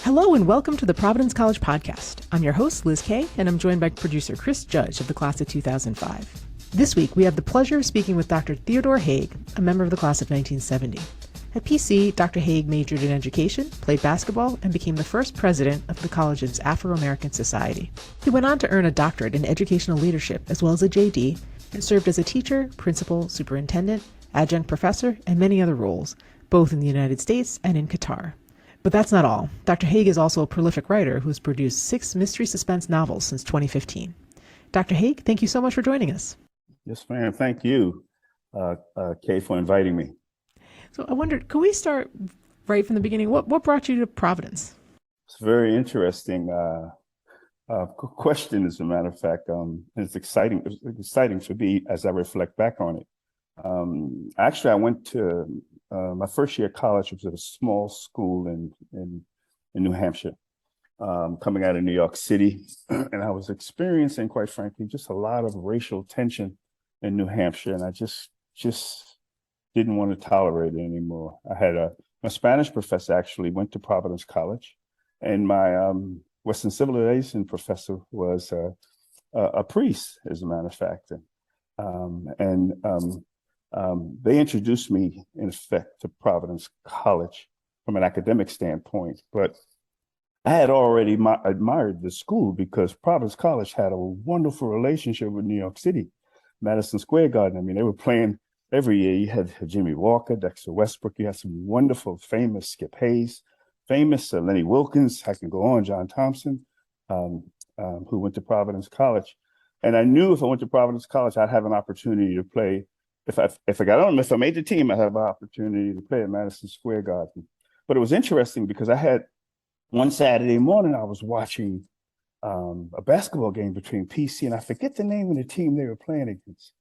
Hello and welcome to the Providence College Podcast. I'm your host, Liz Kay, and I'm joined by producer Chris Judge of the class of 2005. This week, we have the pleasure of speaking with Dr. Theodore Haig, a member of the class of 1970. At PC, Dr. Haig majored in education, played basketball, and became the first president of the college's Afro-American Society. He went on to earn a doctorate in educational leadership as well as a JD, and served as a teacher, principal, superintendent, adjunct professor, and many other roles, both in the United States and in Qatar. But that's not all. Dr. Haig is also a prolific writer who's produced 6 mystery suspense novels since 2015. Dr. Haig, thank you so much for joining us. Yes, ma'am. Thank you, Kay, for inviting me. So I wondered, could we start right from the beginning? What brought you to Providence? It's a very interesting question, as a matter of fact. It's exciting for me as I reflect back on it. Actually, I went to my first year of college was at a small school in New Hampshire, coming out of New York City. And I was experiencing, quite frankly, just a lot of racial tension in New Hampshire. And I just didn't want to tolerate it anymore. I had my Spanish professor actually went to Providence College, and my Western Civilization professor was a priest, as a matter of fact. They introduced me, in effect, to Providence College from an academic standpoint. But I had already admired the school because Providence College had a wonderful relationship with New York City, Madison Square Garden. I mean, they were playing every year. You had Jimmy Walker, Dexter Westbrook. You had some wonderful, famous Skip Hayes, famous Lenny Wilkins. I can go on, John Thompson, who went to Providence College. And I knew if I went to Providence College, I'd have an opportunity to play. If I made the team, I'd have an opportunity to play at Madison Square Garden. But it was interesting because I had one Saturday morning, I was watching a basketball game between PC, and I forget the name of the team they were playing against.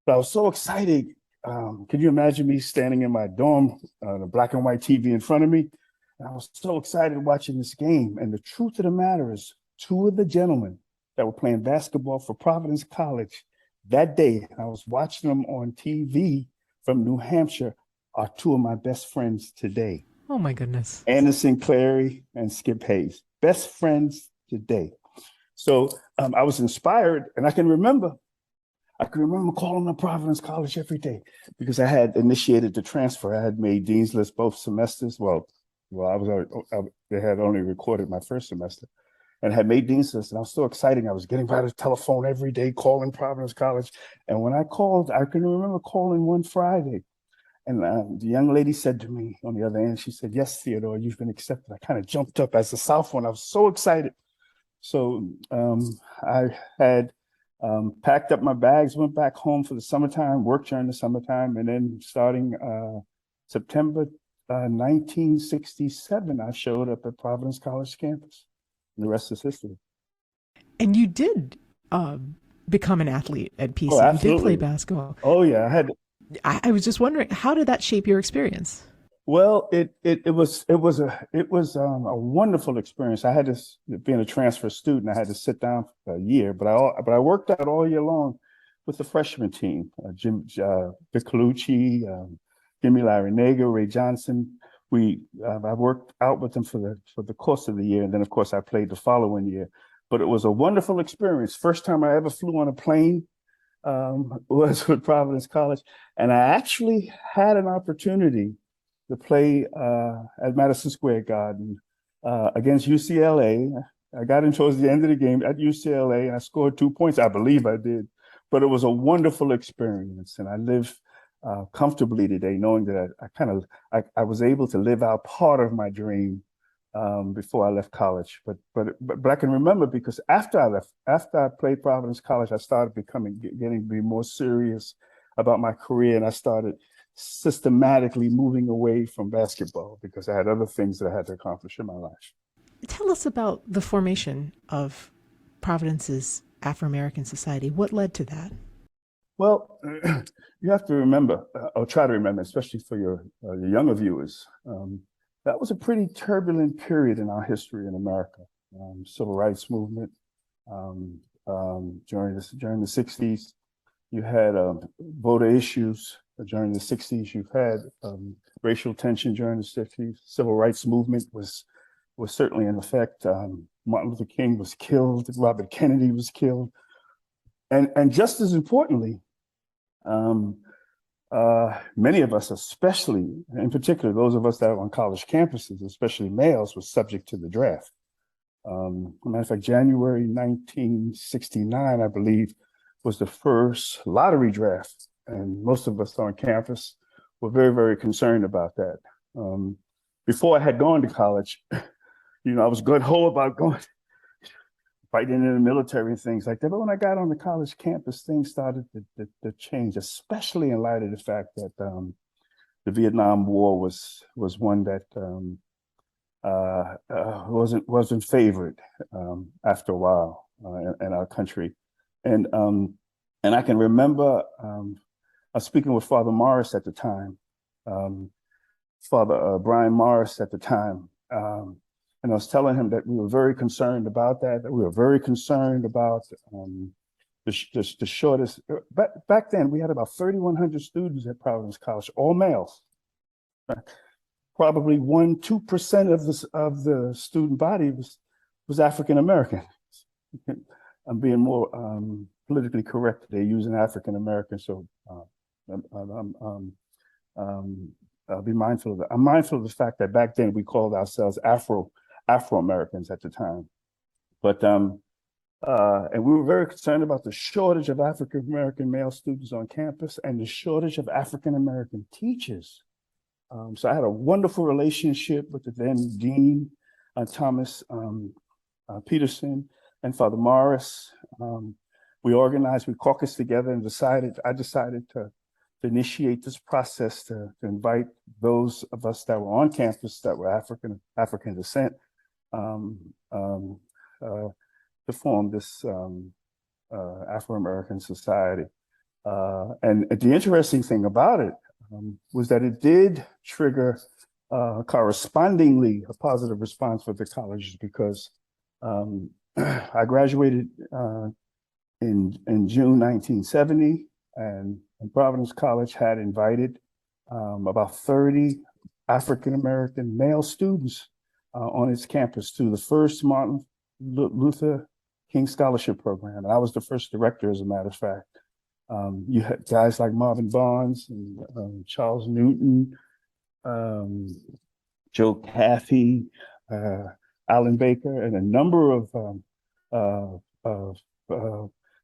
But I was so excited. Could you imagine me standing in my dorm, the black and white TV in front of me? And I was so excited watching this game. And the truth of the matter is, 2 of the gentlemen that were playing basketball for Providence College that day, I was watching them on TV from New Hampshire, are 2 of my best friends today. Oh, my goodness. Anderson Clary and Skip Hayes, best friends today. So I was inspired, and I can remember calling up Providence College every day because I had initiated the transfer. I had made Dean's List both semesters. They had only recorded my first semester and had made Dean's List. And I was so excited. I was getting by the telephone every day, calling Providence College. And when I called, I can remember calling one Friday. And the young lady said to me on the other end, she said, "Yes, Theodore, you've been accepted." I kind of jumped up as a sophomore. I was so excited. So I had packed up my bags, went back home for the summertime, worked during the summertime. And then starting September 1967, I showed up at Providence College campus. And the rest is history. And you did become an athlete at PC. Oh, absolutely. You did play basketball. Oh, yeah. I was just wondering, how did that shape your experience? Well, it was a wonderful experience. I had to, being a transfer student, I had to sit down for a year, but I worked out all year long with the freshman team, Vic Colucci, Jimmy Larinaga, Ray Johnson. I worked out with them for the course of the year, and then of course I played the following year. But it was a wonderful experience. First time I ever flew on a plane was with Providence College, and I actually had an opportunity to play at Madison Square Garden against UCLA. I got in towards the end of the game at UCLA, and I scored 2 points. I believe I did, but it was a wonderful experience, and I live comfortably today, knowing that I was able to live out part of my dream before I left college. But I can remember because after I played Providence College, I started getting to be more serious about my career, and I started systematically moving away from basketball because I had other things that I had to accomplish in my life. Tell us about the formation of Providence's Afro-American Society. What led to that? Well, you have to remember, or try to remember, especially for your younger viewers, that was a pretty turbulent period in our history in America. Civil rights movement during the 60s. You had voter issues during the 60s. You've had racial tension during the 60s. Civil rights movement was was certainly in effect. Martin Luther King was killed, Robert Kennedy was killed. And just as importantly, many of us, especially, in particular, those of us that are on college campuses, especially males, were subject to the draft. As a matter of fact, January 1969, I believe, was the first lottery draft. And most of us on campus were very, very concerned about that. Before I had gone to college, I was gung-ho about going, fighting in the military and things like that. But when I got on the college campus, things started to change, especially in light of the fact that the Vietnam War was one that wasn't favored after a while in our country. And I can remember I was speaking with Father Morris at the time, Father Brian Morris at the time. And I was telling him that we were very concerned about that we were very concerned about the shortest. Back then, we had about 3,100 students at Providence College, all males. Probably 1-2% of the student body was African American. I'm being more politically correct. They're using African American, so I'll be mindful of that. I'm mindful of the fact that back then we called ourselves Afro-Americans at the time. But and we were very concerned about the shortage of African-American male students on campus and the shortage of African-American teachers. So I had a wonderful relationship with the then Dean, Thomas Peterson, and Father Morris. We caucused together and I decided to initiate this process to invite those of us that were on campus that were African descent to form this Afro-American Society. And the interesting thing about it was that it did trigger correspondingly a positive response for the colleges, because I graduated in June 1970, and Providence College had invited about 30 African-American male students on its campus to the first Martin Luther King Scholarship Program. And I was the first director, as a matter of fact. You had guys like Marvin Barnes and Charles Newton, Joe Caffey, Alan Baker, and a number of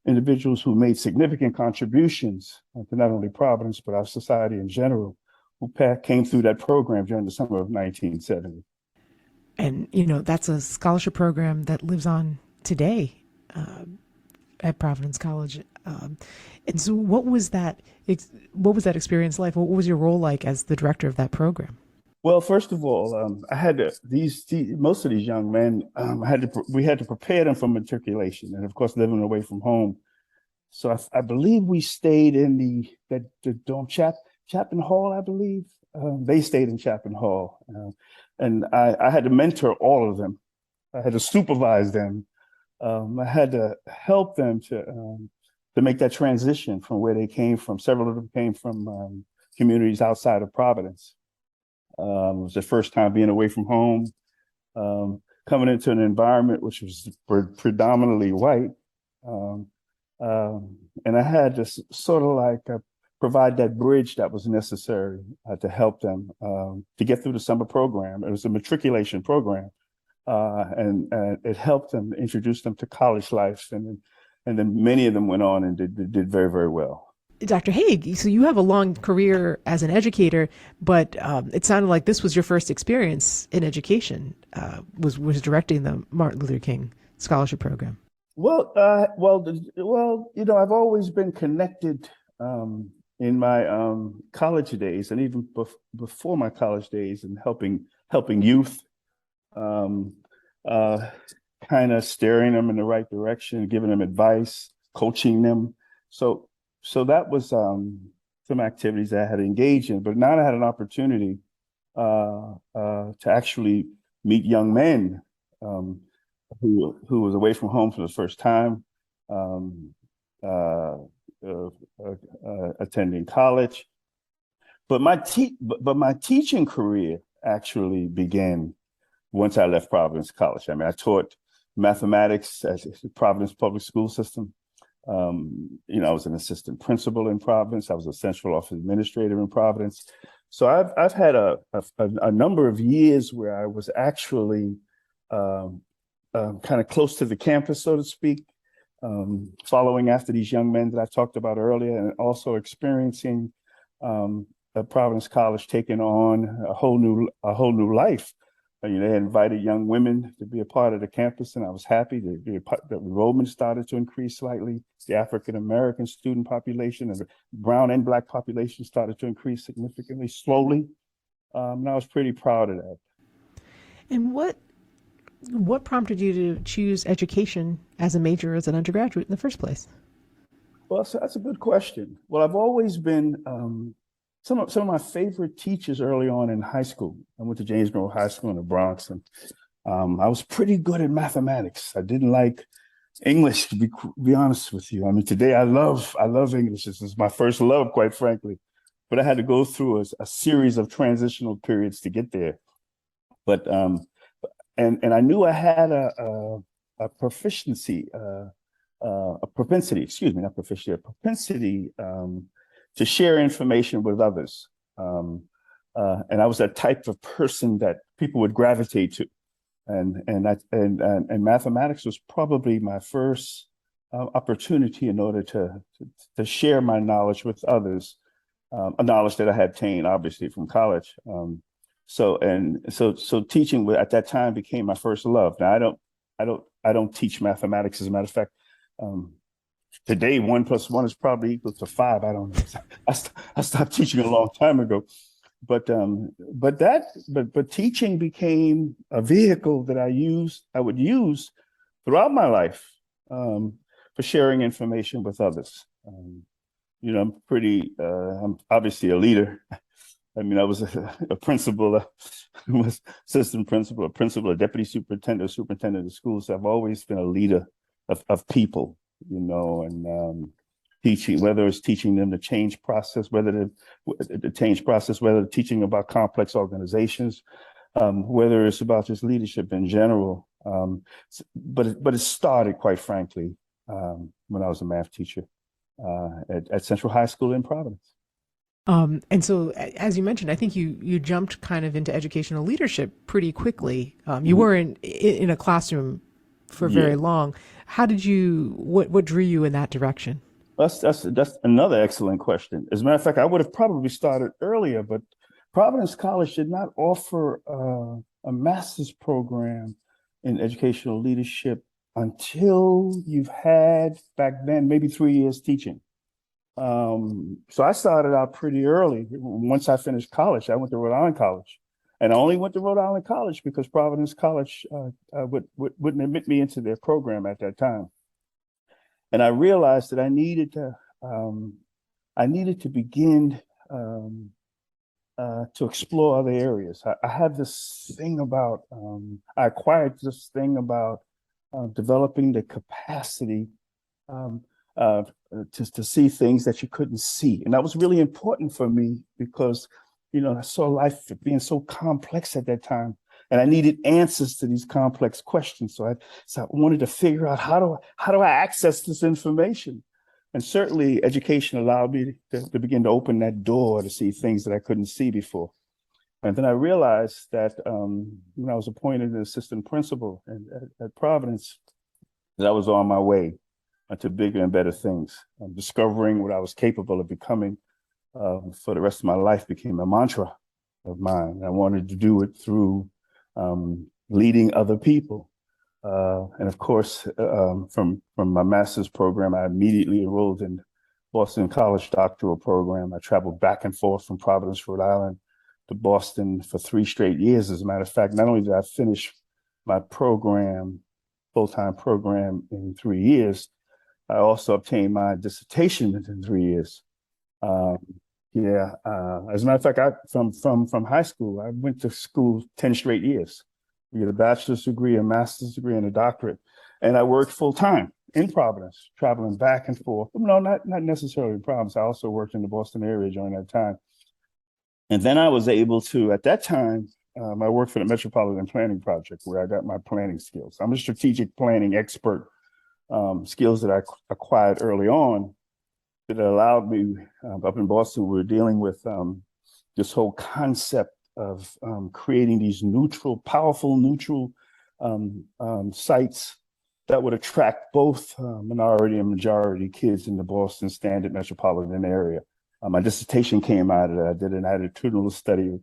individuals who made significant contributions to not only Providence, but our society in general, who came through that program during the summer of 1970. And, that's a scholarship program that lives on today at Providence College. And so what was that experience like? What was your role like as the director of that program? Well, first of all, I had most of these young men, we had to prepare them for matriculation, and of course, living away from home. So I believe we stayed in the dorm Chapman Hall, I believe. They stayed in Chapman Hall, and I had to mentor all of them. I had to supervise them. I had to help them to make that transition from where they came from. Several of them came from communities outside of Providence. It was their first time being away from home, coming into an environment which was predominantly white. And I had to sort of like provide that bridge that was necessary to help them to get through the summer program. It was a matriculation program, and it helped them, introduce them to college life. And then many of them went on and did very, very well. Dr. Haig, so you have a long career as an educator, but it sounded like this was your first experience in education, was directing the Martin Luther King Scholarship Program. Well, I've always been connected in my college days, and even before my college days, and helping youth, kind of steering them in the right direction, giving them advice, coaching them. So that was some activities that I had engaged in, but now I had an opportunity to actually meet young men who was away from home for the first time, attending college. But my teaching career actually began once I left Providence College. I mean, I taught mathematics at the Providence Public School System. I was an assistant principal in Providence. I was a central office administrator in Providence. So I've had a number of years where I was actually kind of close to the campus, so to speak, following after these young men that I talked about earlier, and also experiencing Providence College taking on a whole new life. They had invited young women to be a part of the campus, and I was happy. The enrollment started to increase slightly. The African-American student population and the brown and Black population started to increase significantly, slowly. And I was pretty proud of that. And what prompted you to choose education as a major as an undergraduate in the first place? Well, so that's a good question. Well, I've always been some of my favorite teachers early on in high school. I went to James Monroe High School in the Bronx, and I was pretty good at mathematics. I didn't like English, to be honest with you. I mean, today I love English. This is my first love, quite frankly. But I had to go through a series of transitional periods to get there. But and I knew I had a propensity to share information with others. And I was that type of person that people would gravitate to. And mathematics was probably my first opportunity in order to share my knowledge with others, a knowledge that I had obtained obviously from college. So teaching at that time became my first love. Now I don't teach mathematics. As a matter of fact, today 1 + 1 is probably equal to 5. I don't know. I stopped teaching a long time ago, but teaching became a vehicle that I would use throughout my life for sharing information with others. I'm obviously a leader. I mean, I was a principal, was assistant principal, a deputy superintendent, superintendent of schools. So I've always been a leader of people, and teaching, whether it's teaching them the change process, whether teaching about complex organizations, whether it's about just leadership in general. But it started, quite frankly, when I was a math teacher at Central High School in Providence. And so, as you mentioned, I think you jumped kind of into educational leadership pretty quickly. You weren't in a classroom for very long. How did what drew you in that direction? That's another excellent question. As a matter of fact, I would have probably started earlier, but Providence College did not offer a master's program in educational leadership until you've had, back then, maybe 3 years teaching. So I started out pretty early. Once I finished college, I went to Rhode Island College, and I only went to Rhode Island College because Providence College wouldn't admit me into their program at that time. And I realized that I needed to begin to explore other areas. I have this thing about I acquired this thing about developing the capacity to see things that you couldn't see. And that was really important for me because, I saw life being so complex at that time, and I needed answers to these complex questions. So I wanted to figure out how do I access this information? And certainly education allowed me to begin to open that door to see things that I couldn't see before. And then I realized that when I was appointed an assistant principal at Providence, that I was on my way to bigger and better things. Discovering what I was capable of becoming for the rest of my life became a mantra of mine. I wanted to do it through leading other people. And of course, from my master's program, I immediately enrolled in Boston College doctoral program. I traveled back and forth from Providence, Rhode Island to Boston for 3 straight years. As a matter of fact, not only did I finish my program, full-time program, in 3 years, I also obtained my dissertation within 3 years. As a matter of fact, from high school, I went to school 10 straight years. You get a bachelor's degree, a master's degree, and a doctorate. And I worked full-time in Providence, traveling back and forth. No, not necessarily in Providence. I also worked in the Boston area during that time. And then I was able to, at that time, I worked for the Metropolitan Planning Project, where I got my planning skills. I'm a strategic planning expert, skills that I acquired early on that allowed me, up in Boston, we were dealing with this whole concept of creating these powerful neutral sites that would attract both minority and majority kids in the Boston standard metropolitan area. My dissertation came out of that. I did an attitudinal study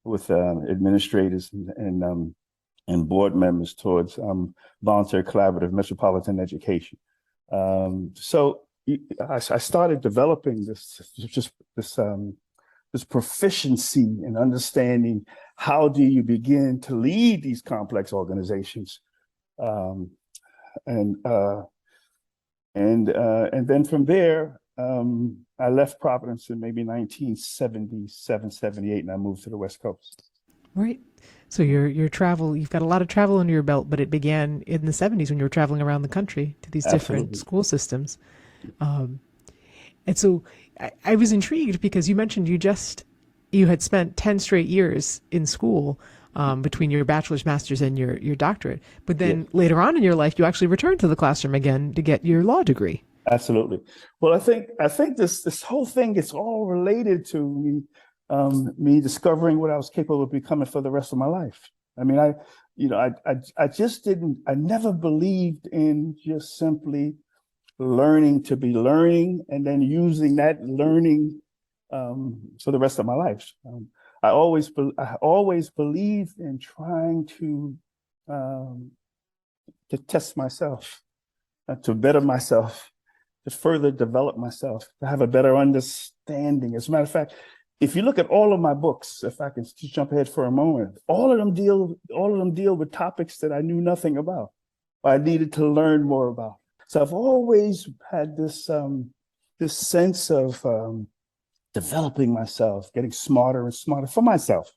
with administrators and board members towards voluntary collaborative metropolitan education. So I started developing this proficiency in understanding how do you begin to lead these complex organizations, and then from there, I left Providence in maybe 1977, 78, and I moved to the West Coast. Right. So you've got a lot of travel under your belt, but it began in the 70s when you were traveling around the country to these different school systems. And so I was intrigued because you mentioned you had spent 10 straight years in school between your bachelor's, master's, and your doctorate. But then later on in your life, you actually returned to the classroom again to get your law degree. Absolutely. Well, I think this whole thing is all related to me discovering what I was capable of becoming for the rest of my life. I mean, I never believed in just simply learning to be learning and then using that learning for the rest of my life. I always believed in trying to test myself, to better myself, to further develop myself, to have a better understanding. As a matter of fact, if you look at all of my books, if I can just jump ahead for a moment, all of them deal with topics that I knew nothing about, or I needed to learn more about. So I've always had this sense of developing myself, getting smarter and smarter for myself,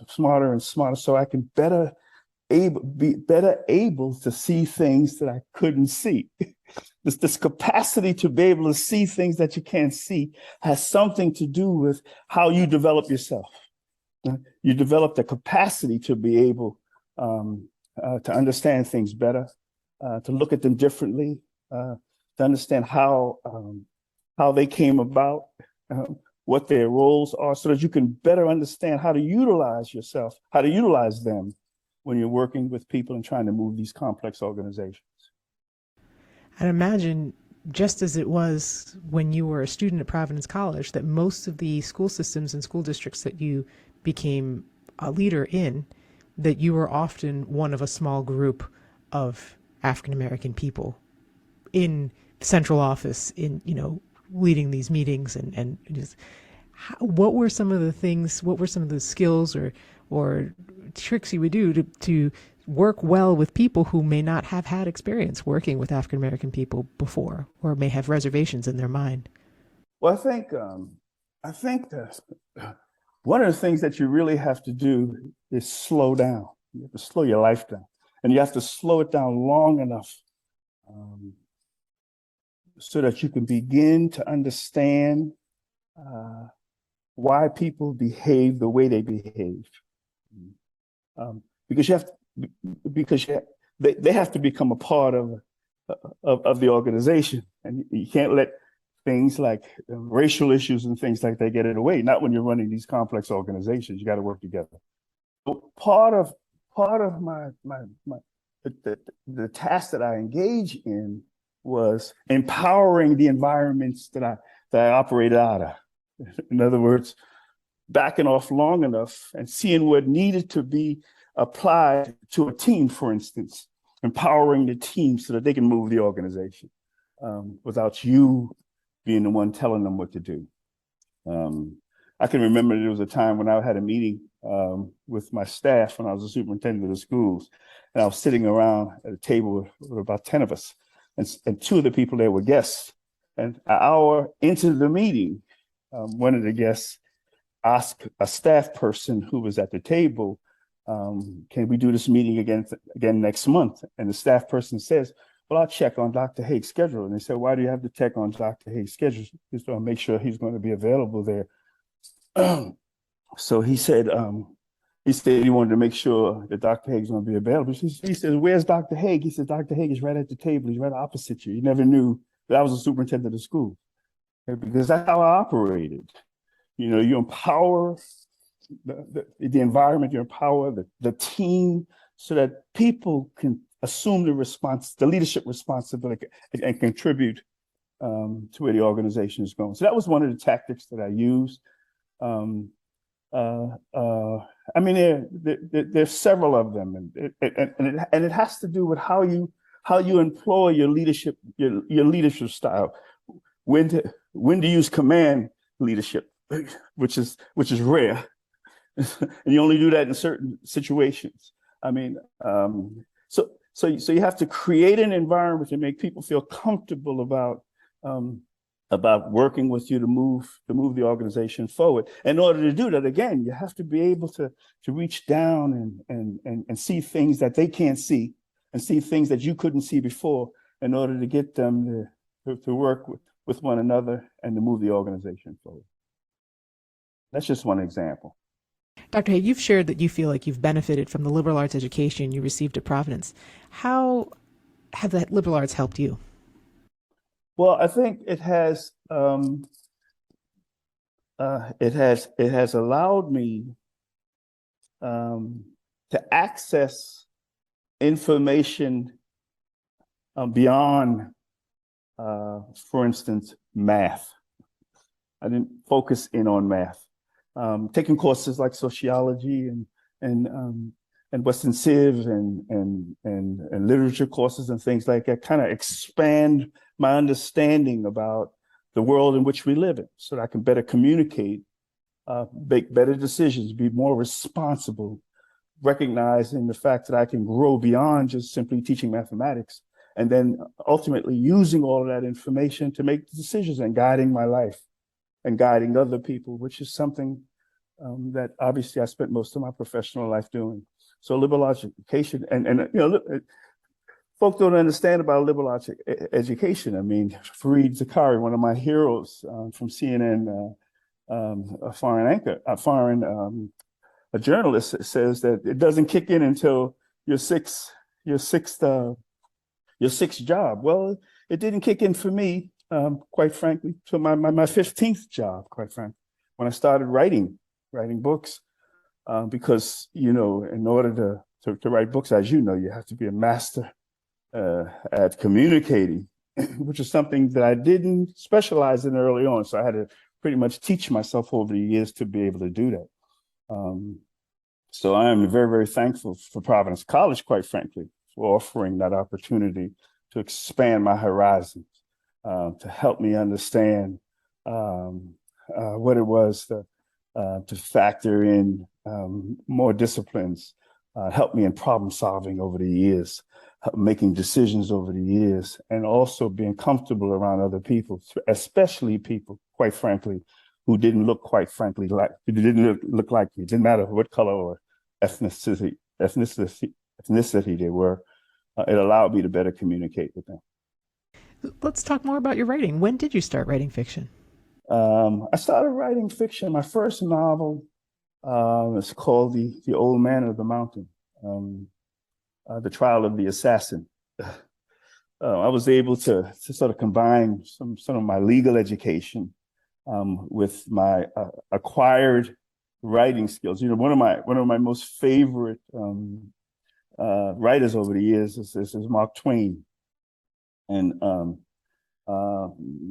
smarter and smarter, so I can be better able to see things that I couldn't see. This capacity to be able to see things that you can't see has something to do with how you develop yourself. You develop the capacity to be able to understand things better, to look at them differently, to understand how they came about, what their roles are, so that you can better understand how to utilize yourself, how to utilize them when you're working with people and trying to move these complex organizations. I'd imagine, just as it was when you were a student at Providence College, that most of the school systems and school districts that you became a leader in, that you were often one of a small group of African-American people in central office, leading these meetings and just what were some of the skills or tricks you would do to work well with people who may not have had experience working with African-American people before, or may have reservations in their mind? Well, I think that one of the things that you really have to do is slow down. You have to slow your life down, and you have to slow it down long enough so that you can begin to understand why people behave the way they behave. Because they have to become a part of the organization, and you can't let things like racial issues and things like that get in the way. Not when you're running these complex organizations. You got to work together. So part of the task that I engage in was empowering the environments that I operated out of. In other words, backing off long enough and seeing what needed to be applied to a team, for instance, empowering the team so that they can move the organization without you being the one telling them what to do. I can remember there was a time when I had a meeting with my staff when I was a superintendent of the schools, and I was sitting around at a table with about 10 of us, and two of the people there were guests. And an hour into the meeting, one of the guests asked a staff person who was at the table, can we do this meeting again next month? And the staff person says, well, I'll check on Dr. Haig's schedule. And they said, why do you have to check on Dr. Haig's schedule? Just to make sure he's going to be available there. So he said, he said he wanted to make sure that Dr. Haig's going to be available. He said, "Where's Dr. Haig?" He said, "Dr. Haig is right at the table. He's right opposite you." He never knew that I was a superintendent of school, because that's how I operated. You empower the environment, you empower the team so that people can assume the leadership responsibility and contribute to where the organization is going. So that was one of the tactics that I used. I mean, there's several of them, and it has to do with how you employ your leadership style. When to use command leadership, which is rare, and you only do that in certain situations. I mean, so you have to create an environment to make people feel comfortable about working with you to move the organization forward. In order to do that, again, you have to be able to reach down and see things that they can't see, and see things that you couldn't see before, in order to get them to work with one another and to move the organization forward. That's just one example. Dr. Haig, you've shared that you feel like you've benefited from the liberal arts education you received at Providence. How have that liberal arts helped you? Well, I think it has allowed me to access information beyond, for instance, math. I didn't focus in on math. Taking courses like sociology and Western Civ and literature courses and things like that kind of expand my understanding about the world in which we live in, so that I can better communicate, make better decisions, be more responsible, recognizing the fact that I can grow beyond just simply teaching mathematics, and then ultimately using all of that information to make decisions and guiding my life and guiding other people, which is something that obviously I spent most of my professional life doing. So liberal arts education, and folk don't understand about liberal arts education. I mean, Fareed Zakari, one of my heroes from CNN, a journalist, says that it doesn't kick in until your sixth job. Well, it didn't kick in for me, quite frankly, till my 15th job, quite frankly, when I started writing books, because in order to write books, as you know, you have to be a master at communicating, which is something that I didn't specialize in early on. So I had to pretty much teach myself over the years to be able to do that. So I am very, very thankful for Providence College, quite frankly, for offering that opportunity to expand my horizons, to help me understand what it was to factor in more disciplines, help me in problem solving over the years, making decisions over the years, and also being comfortable around other people, especially people, quite frankly, who didn't look like me. Didn't matter what color or ethnicity they were. It allowed me to better communicate with them. Let's talk more about your writing. When did you start writing fiction? I started writing fiction. My first novel is called The Old Man of the Mountain, The Trial of the Assassin. I was able to sort of combine some of my legal education with my acquired writing skills. One of my most favorite writers over the years is Mark Twain, and I'm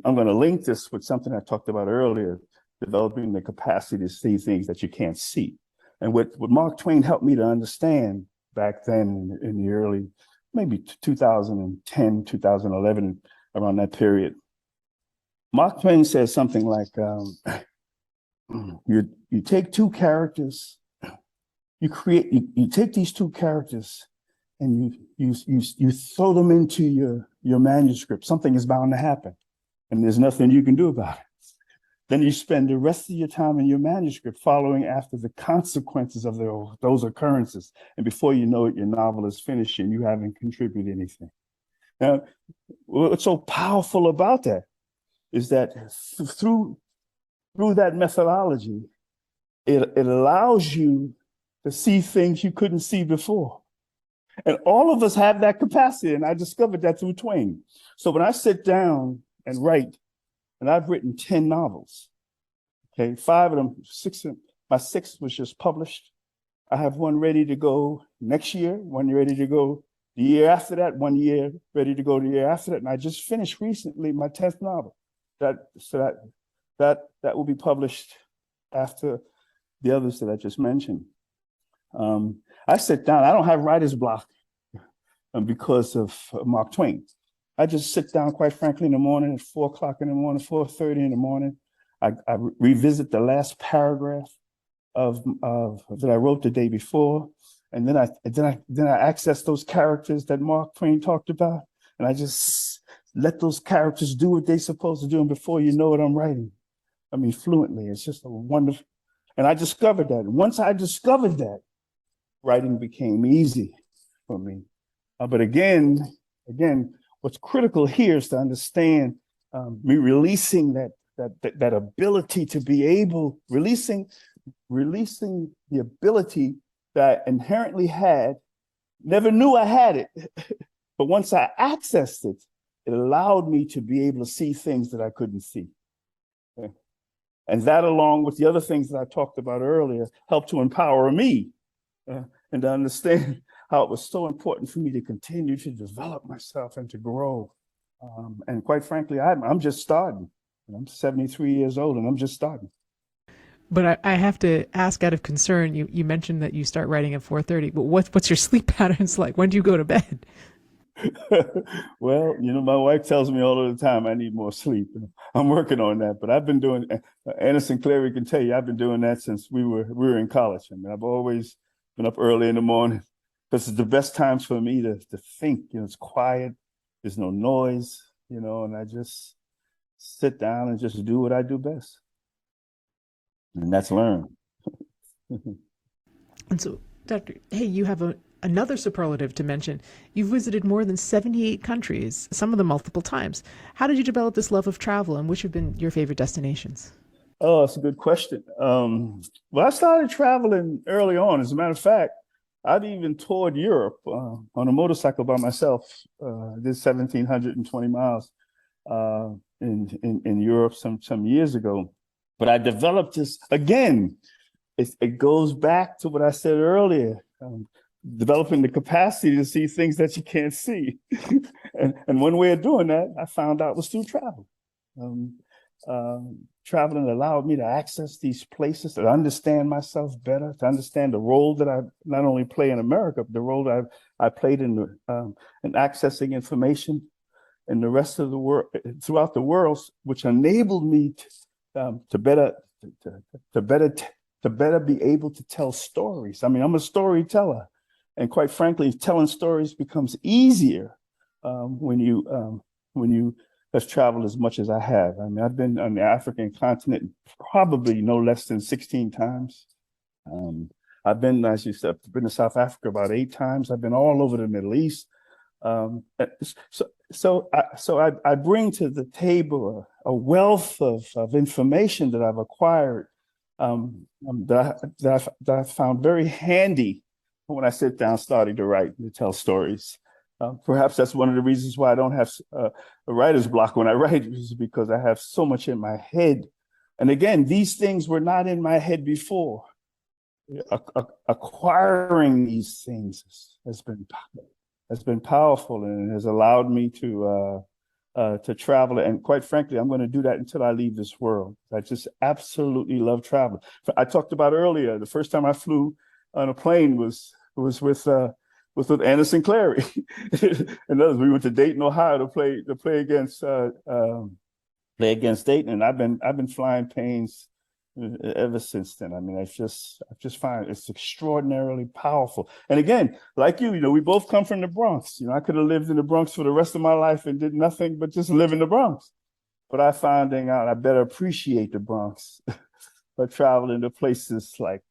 going to link this with something I talked about earlier: developing the capacity to see things that you can't see. And what Mark Twain helped me to understand back then in the early, maybe 2010, 2011, around that period, Mark Twain says something like, you take two characters, you take these two characters and you throw them into your manuscript. Something is bound to happen, and there's nothing you can do about it. Then you spend the rest of your time in your manuscript following after the consequences of those occurrences. And before you know it, your novel is finished and you haven't contributed anything. Now, what's so powerful about that is that through that methodology, it allows you to see things you couldn't see before. And all of us have that capacity, and I discovered that through Twain. So when I sit down and write, and I've written 10 novels, okay, 5 of them, 6 of them, my 6th was just published. I have one ready to go next year, one ready to go the year after that, 1 year ready to go the year after that. And I just finished recently my 10th novel. That will be published after the others that I just mentioned. I sit down, I don't have writer's block because of Mark Twain. I just sit down, quite frankly, in the morning at 4 o'clock in the morning, 4:30 in the morning. I revisit the last paragraph of that I wrote the day before, and then I access those characters that Mark Twain talked about, and I just let those characters do what they're supposed to do, and before you know it, I'm writing. I mean, fluently. It's just a wonderful, and I discovered that. Once I discovered that, writing became easy for me. But again, what's critical here is to understand me releasing that ability to be able, releasing the ability that I inherently had, never knew I had it. But once I accessed it, it allowed me to be able to see things that I couldn't see. Okay? And that, along with the other things that I talked about earlier, helped to empower me and to understand how it was so important for me to continue to develop myself and to grow. And quite frankly, I'm just starting. I'm 73 years old and I'm just starting. But I have to ask out of concern, you mentioned that you start writing at 4:30, but what's your sleep patterns like? When do you go to bed? Well, my wife tells me all of the time I need more sleep. I'm working on that, but I've been doing, Anderson Clary can tell you, I've been doing that since we were in college. I mean, I've always been up early in the morning because it's the best times for me to think. It's quiet, there's no noise, and I just sit down and just do what I do best. And that's learn. And so, Dr. Hey, you have another superlative to mention. You've visited more than 78 countries, some of them multiple times. How did you develop this love of travel, and which have been your favorite destinations? Oh, that's a good question. Well, I started traveling early on. As a matter of fact, I've even toured Europe on a motorcycle by myself. I did 1,720 miles in Europe some years ago. But I developed this, again, it goes back to what I said earlier, developing the capacity to see things that you can't see. and one way of doing that, I found out, was through travel. Traveling allowed me to access these places, to understand myself better, to understand the role that I not only play in America, but the role that I played in accessing information in the rest of the world, throughout the world, which enabled me to better be able to tell stories. I mean, I'm a storyteller, and quite frankly, telling stories becomes easier when you have traveled as much as I have. I mean, I've been on the African continent probably no less than 16 times. I've been, as you said, been to South Africa about 8 times. I've been all over the Middle East. So I bring to the table a wealth of information that I've acquired that I found very handy when I sit down starting to write and to tell stories. Perhaps that's one of the reasons why I don't have a writer's block when I write, is because I have so much in my head. And again, these things were not in my head before. Acquiring these things has been powerful, and has allowed me to travel. And quite frankly, I'm going to do that until I leave this world. I just absolutely love traveling. I talked about earlier, the first time I flew on a plane was with Anderson Clary. And others. We went to Dayton, Ohio to play against Dayton, and I've been flying planes ever since then. I mean, I just find it's extraordinarily powerful. And again, like you, we both come from the Bronx. I could have lived in the Bronx for the rest of my life and did nothing but just live in the Bronx. But I finding out I better appreciate the Bronx by traveling to places like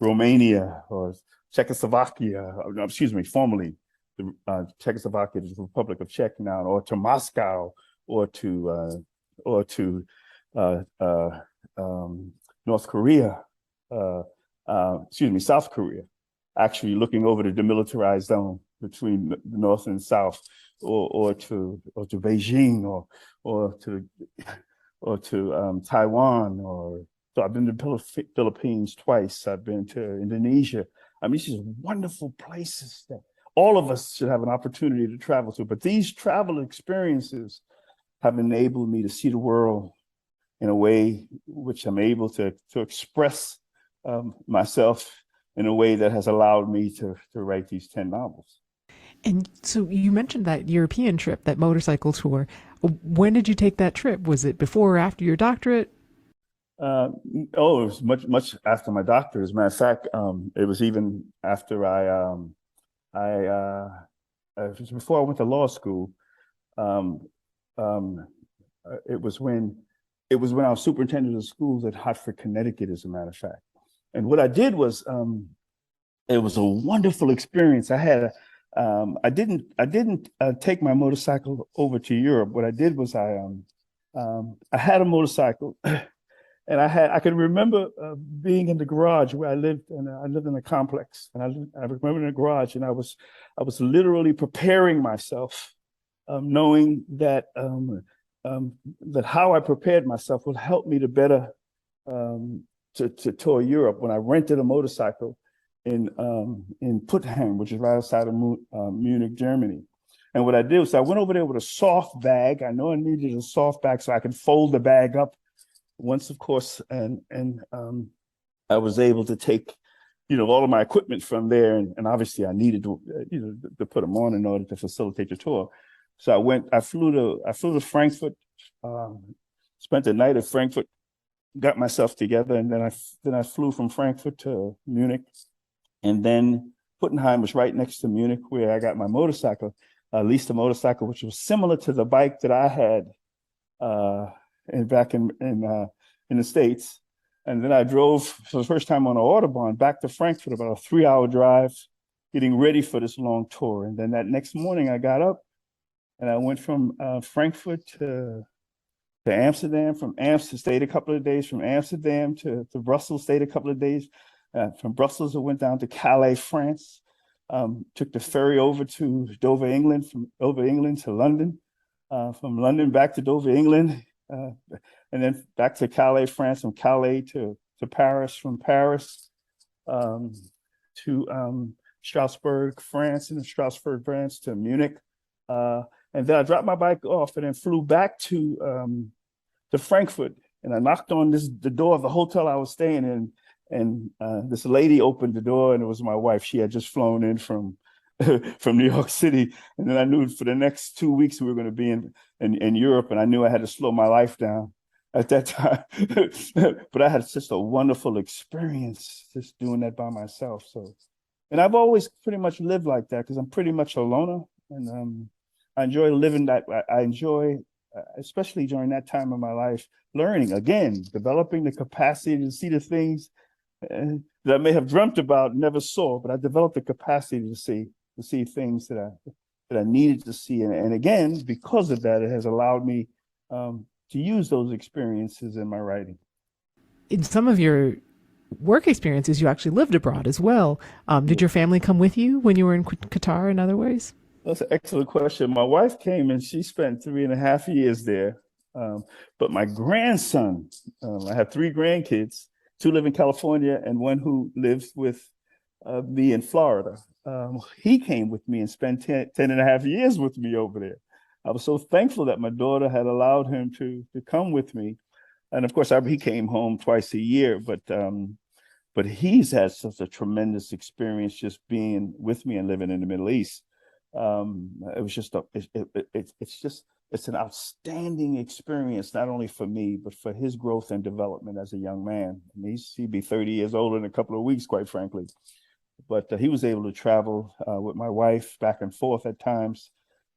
Romania or Czechoslovakia, formerly Czechoslovakia is the Republic of Czech now, or to Moscow, or to North Korea. South Korea, actually looking over the demilitarized zone between the North and South, or to Beijing, or to Taiwan, so I've been to the Philippines twice. I've been to Indonesia. I mean, these are wonderful places that all of us should have an opportunity to travel to. But these travel experiences have enabled me to see the world in a way which I'm able to express myself in a way that has allowed me to write these 10 novels. And so you mentioned that European trip, that motorcycle tour. When did you take that trip? Was it before or after your doctorate? It was much after my doctorate. As a matter of fact, it was even after it was before I went to law school. It was when I was superintendent of schools at Hartford, Connecticut, as a matter of fact. And what I did was, it was a wonderful experience. I didn't take my motorcycle over to Europe. What I did was I had a motorcycle, and I can remember being in the garage where I lived, and I lived in a complex. And I remember in the garage, and I was literally preparing myself, knowing that that how I prepared myself would help me to better to tour Europe. When I rented a motorcycle in Puttheim, which is right outside of Munich, Germany. And what I did was I went over there with a soft bag. I know I needed a soft bag so I could fold the bag up once, of course, and I was able to take, all of my equipment from there, and obviously I needed to, to put them on in order to facilitate the tour. So I flew to Frankfurt, spent the night at Frankfurt, got myself together, and then I flew from Frankfurt to Munich. And then Puttenheim was right next to Munich, where I got my motorcycle, leased a motorcycle, which was similar to the bike that I had back in the States. And then I drove for the first time on an Autobahn back to Frankfurt, about a 3-hour drive, getting ready for this long tour. And then that next morning I got up and I went from Frankfurt to Amsterdam, stayed a couple of days, from Amsterdam to Brussels, stayed a couple of days. From Brussels, I went down to Calais, France, took the ferry over to Dover, England, from Dover, England to London, from London back to Dover, England, and then back to Calais, France, from Calais to Paris, from Paris to Strasbourg, France, and then Strasbourg, France to Munich. And then I dropped my bike off and then flew back to Frankfurt, and I knocked on the door of the hotel I was staying in. And this lady opened the door, and it was my wife. She had just flown in from New York City. And then I knew for the next 2 weeks we were going to be in Europe, and I knew I had to slow my life down at that time. But I had just a wonderful experience just doing that by myself. And I've always pretty much lived like that because I'm pretty much a loner, and I enjoy living that. I enjoy, especially during that time of my life, learning again, developing the capacity to see the things that I may have dreamt about, never saw, but I developed the capacity to see things that I needed to see. And again, because of that, it has allowed me to use those experiences in my writing. In some of your work experiences, you actually lived abroad as well. Did your family come with you when you were in Qatar in other ways? That's an excellent question. My wife came and she spent 3.5 years there. But my grandson, I have 3 grandkids, 2 live in California and 1 who lives with me in Florida. He came with me and spent 10.5 years with me over there. I was so thankful that my daughter had allowed him to come with me. And of course, he came home twice a year, but he's had such a tremendous experience just being with me and living in the Middle East. It was just it's an outstanding experience, not only for me, but for his growth and development as a young man. I mean, he'd be 30 years old in a couple of weeks, quite frankly. But he was able to travel with my wife back and forth at times.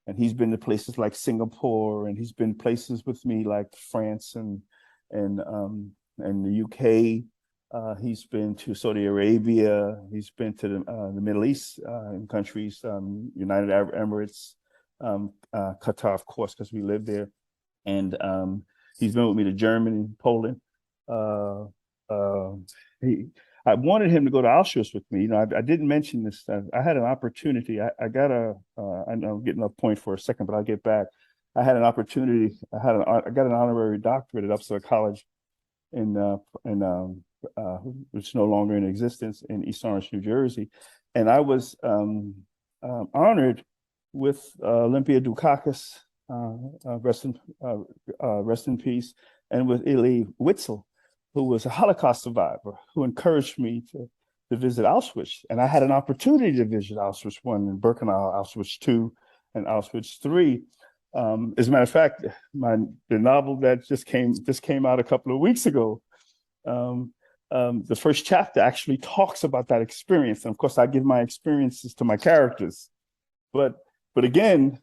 And he's been to places like Singapore, and he's been places with me like France and the UK. He's been to Saudi Arabia. He's been to the Middle East countries, United Arab Emirates, Qatar, of course, because we live there. And he's been with me to Germany, Poland. I wanted him to go to Auschwitz with me. You know, I didn't mention this. I had an opportunity. I got I know I'm getting off point for a second, but I'll get back. I had an opportunity. I got an honorary doctorate at Upstate College which is no longer in existence, in East Orange, New Jersey, and I was honored with Olympia Dukakis, rest in peace, and with Elie Wiesel, who was a Holocaust survivor, who encouraged me to visit Auschwitz. And I had an opportunity to visit Auschwitz I and Birkenau, Auschwitz II, and Auschwitz III. As a matter of fact, the novel that just came out a couple of weeks ago, the first chapter actually talks about that experience. And of course, I give my experiences to my characters. But again,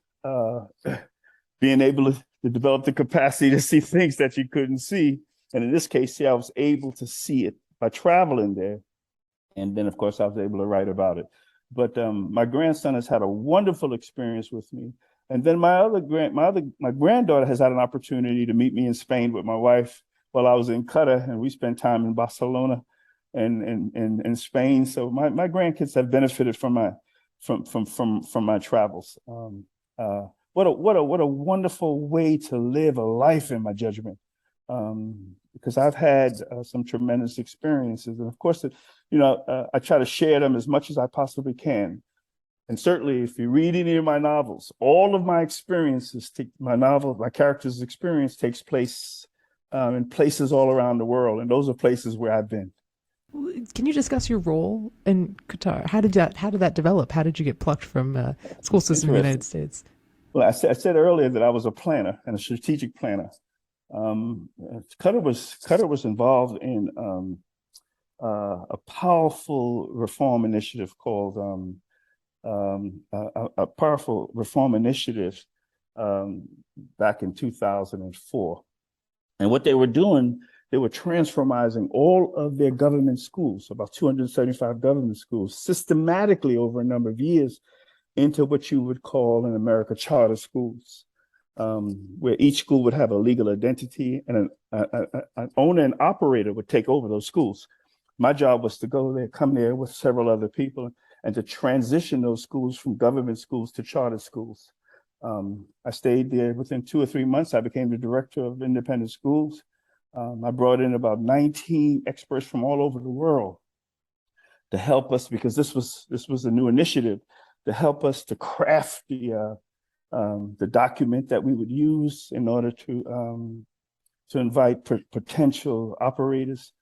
being able to develop the capacity to see things that you couldn't see. And in this case, I was able to see it by traveling there. And then, of course, I was able to write about it. But my grandson has had a wonderful experience with me. And then my granddaughter has had an opportunity to meet me in Spain with my wife while I was in Qatar, and we spent time in Barcelona and in Spain. So my grandkids have benefited from my travels. What a wonderful way to live a life, in my judgment. Because I've had some tremendous experiences, and of course, I try to share them as much as I possibly can. And certainly, if you read any of my novels, all of my experiences, my character's experience takes place in places all around the world, and those are places where I've been. Can you discuss your role in Qatar? How did that develop? How did you get plucked from school system in the United States? Well, I said earlier that I was a planner and a strategic planner. Qatar was involved in a powerful reform initiative called a powerful reform initiative back in 2004. And what they were doing, they were transforming all of their government schools, about 275 government schools, systematically over a number of years, into what you would call in America charter schools, where each school would have a legal identity, and an owner and operator would take over those schools. My job was to go there, come there with several other people, and to transition those schools from government schools to charter schools. I stayed there. Within 2 or 3 months, I became the director of independent schools. I brought in about 19 experts from all over the world to help us, because this was a new initiative, to help us to craft the document that we would use in order to invite potential operators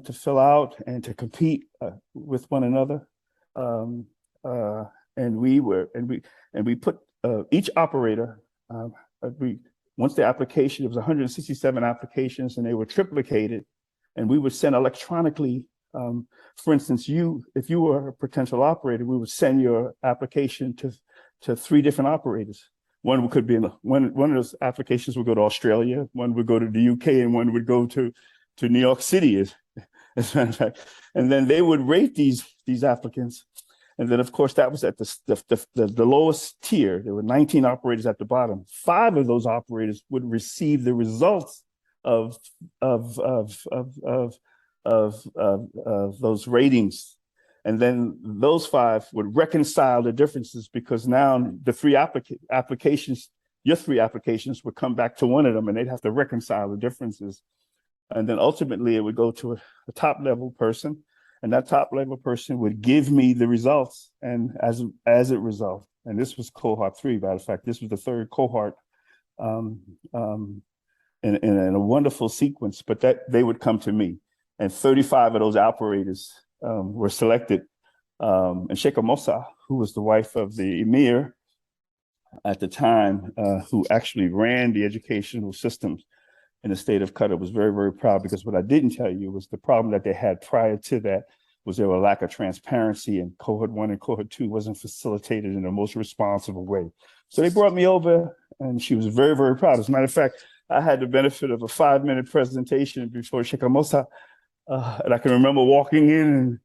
to fill out and to compete with one another. And we put each operator, once the application, it was 167 applications, and they were triplicated, and we would send electronically. For instance, if you were a potential operator, we would send your application to 3 different operators. One could be one of those applications would go to Australia, one would go to the UK, and one would go to New York City, as a matter of fact. And then they would rate these applicants. And then, of course, that was at the lowest tier. There were 19 operators at the bottom. 5 of those operators would receive the results of those ratings, and then those 5 would reconcile the differences, because now the 3 applications, your 3 applications, would come back to one of them, and they'd have to reconcile the differences. And then ultimately, it would go to a top level person. And that top level person would give me the results, and as a result, and this was cohort 3, matter of fact, this was the 3rd cohort, in a wonderful sequence, but that they would come to me, and 35 of those operators were selected. And Sheikha Mossa, who was the wife of the emir at the time, who actually ran the educational systems in the state of Qatar, was very, very proud, because what I didn't tell you was the problem that they had prior to that was there was a lack of transparency, and cohort 1 and cohort 2 wasn't facilitated in the most responsible way. So they brought me over, and she was very, very proud. As a matter of fact, I had the benefit of a 5-minute presentation before Sheikha Mossa, and I can remember walking in and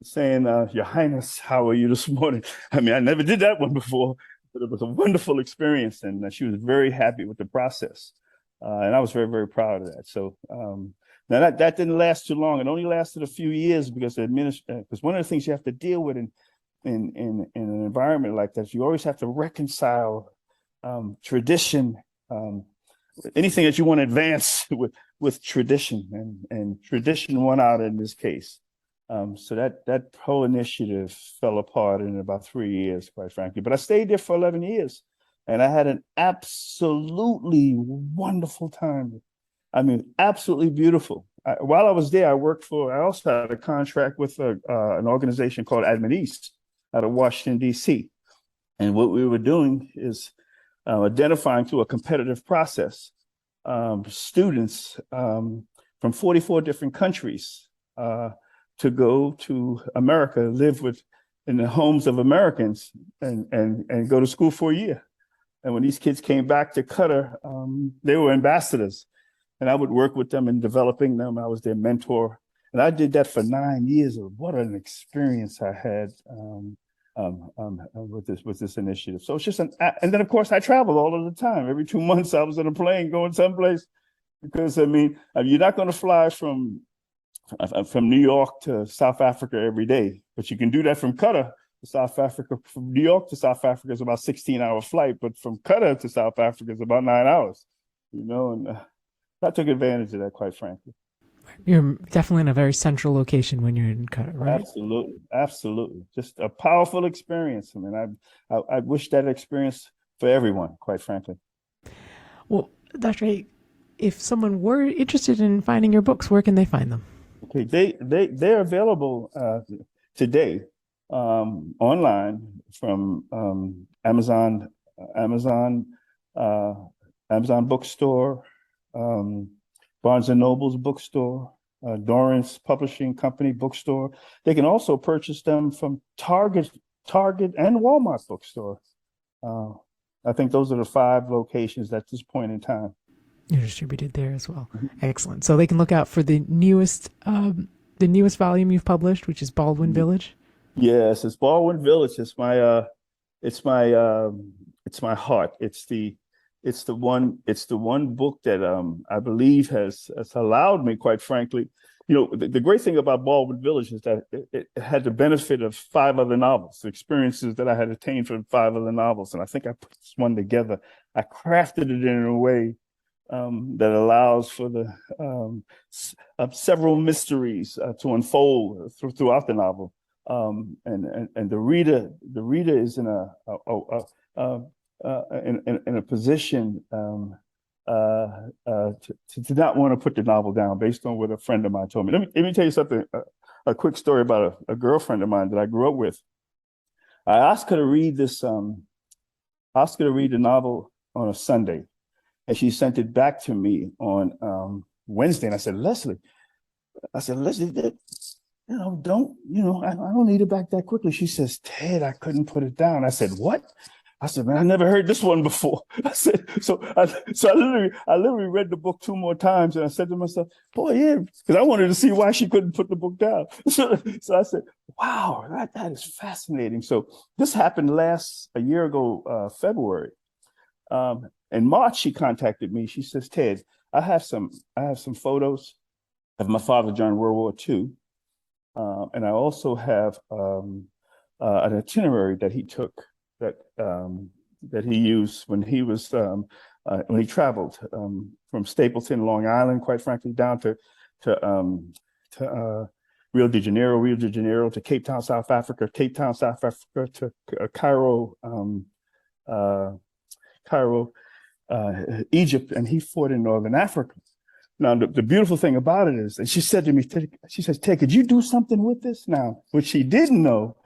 saying, Your Highness, how are you this morning? I mean, I never did that one before, but it was a wonderful experience, and she was very happy with the process. And I was very, very proud of that. So Now that didn't last too long. It only lasted a few years because because one of the things you have to deal with in an environment like that, you always have to reconcile tradition, anything that you want to advance with tradition, and tradition won out in this case. So that whole initiative fell apart in about 3 years, quite frankly. But I stayed there for 11 years, and I had an absolutely wonderful time. I mean, absolutely beautiful. While I was there, I also had a contract with an organization called Admin East out of Washington, D.C. And what we were doing is identifying through a competitive process students from 44 different countries to go to America, live in the homes of Americans, and go to school for a year. And when these kids came back to Qatar, they were ambassadors. And I would work with them in developing them. I was their mentor. And I did that for 9 years. What an experience I had with this initiative. So it's just and then of course I traveled all of the time. Every 2 months I was on a plane going someplace, because I mean, you're not going to fly from New York to South Africa every day, but you can do that from Qatar to South Africa. From New York to South Africa is about 16-hour flight, but from Qatar to South Africa is about 9 hours, and I took advantage of that, quite frankly. You're definitely in a very central location when you're in Qatar, right? Absolutely. Just a powerful experience. I mean, I wish that experience for everyone, quite frankly. Well, Dr. Haig, if someone were interested in finding your books, where can they find them? Okay, they're available today online from Amazon Bookstore, Barnes and Noble's bookstore, Dorrance Publishing Company bookstore. They can also purchase them from Target and Walmart bookstore. I think those are the 5 locations at this point in time. You're distributed there as well. Mm-hmm. Excellent. So they can look out for the newest volume you've published, which is Baldwin Village. Yes, it's Baldwin Village. It's my heart. It's the one book that I believe has allowed me, quite frankly. The great thing about Baldwin Village is that it had the benefit of 5 other novels, the experiences that I had attained from 5 other novels. And I think I put this one together. I crafted it in a way that allows for the several mysteries to unfold throughout the novel. And the reader is in a position to not want to put the novel down, based on what a friend of mine told me. Let me tell you something, a quick story about a girlfriend of mine that I grew up with. I asked her to read the novel on a Sunday, and she sent it back to me on Wednesday. And I said, Leslie, I don't need it back that quickly. She says, Ted, I couldn't put it down. I said, what? I said, man, I never heard this one before. I said, so I literally read the book 2 more times, and I said to myself, boy, yeah, because I wanted to see why she couldn't put the book down. So I said, wow, that is fascinating. So this happened a year ago, February. In March, she contacted me. She says, Ted, I have some photos of my father during World War II. And I also have an itinerary that he took, that he used when he was when he traveled from Stapleton, Long Island, quite frankly, down to Rio de Janeiro to Cape Town, South Africa, to Cairo, Egypt, and he fought in Northern Africa. Now, the beautiful thing about it is, and she said to me, she says, Ted, could you do something with this? Now, what she didn't know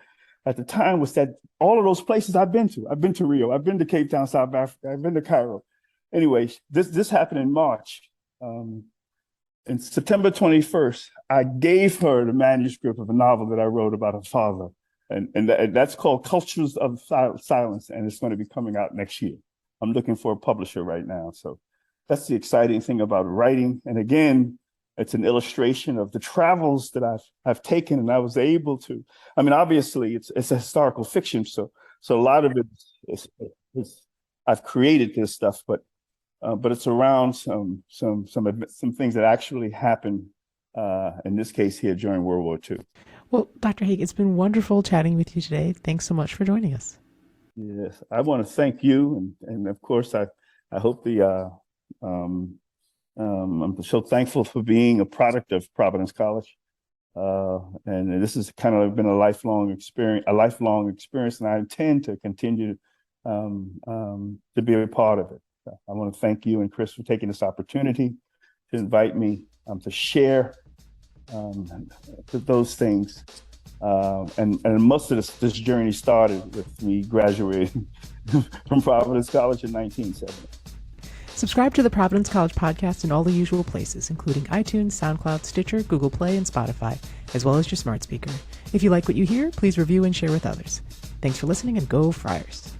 at the time was that all of those places I've been to Rio, I've been to Cape Town, South Africa, I've been to Cairo. Anyway, this happened in March. In September 21st, I gave her the manuscript of a novel that I wrote about her father. And that's called Cultures of Silence, and it's going to be coming out next year. I'm looking for a publisher right now. So that's the exciting thing about writing. And again, it's an illustration of the travels that I've taken, and I was able to. I mean, obviously, it's a historical fiction, so a lot of it is I've created this stuff, but but it's around some things that actually happened, in this case here during World War II. Well, Dr. Haig, it's been wonderful chatting with you today. Thanks so much for joining us. Yes, I want to thank you, and of course, I hope I'm so thankful for being a product of Providence College, and this has kind of been a lifelong experience, and I intend to continue to be a part of it. I want to thank you and Chris for taking this opportunity to invite me to share those things. And most of this journey started with me graduating from Providence College in 1970. Subscribe to the Providence College Podcast in all the usual places, including iTunes, SoundCloud, Stitcher, Google Play, and Spotify, as well as your smart speaker. If you like what you hear, please review and share with others. Thanks for listening, and go Friars.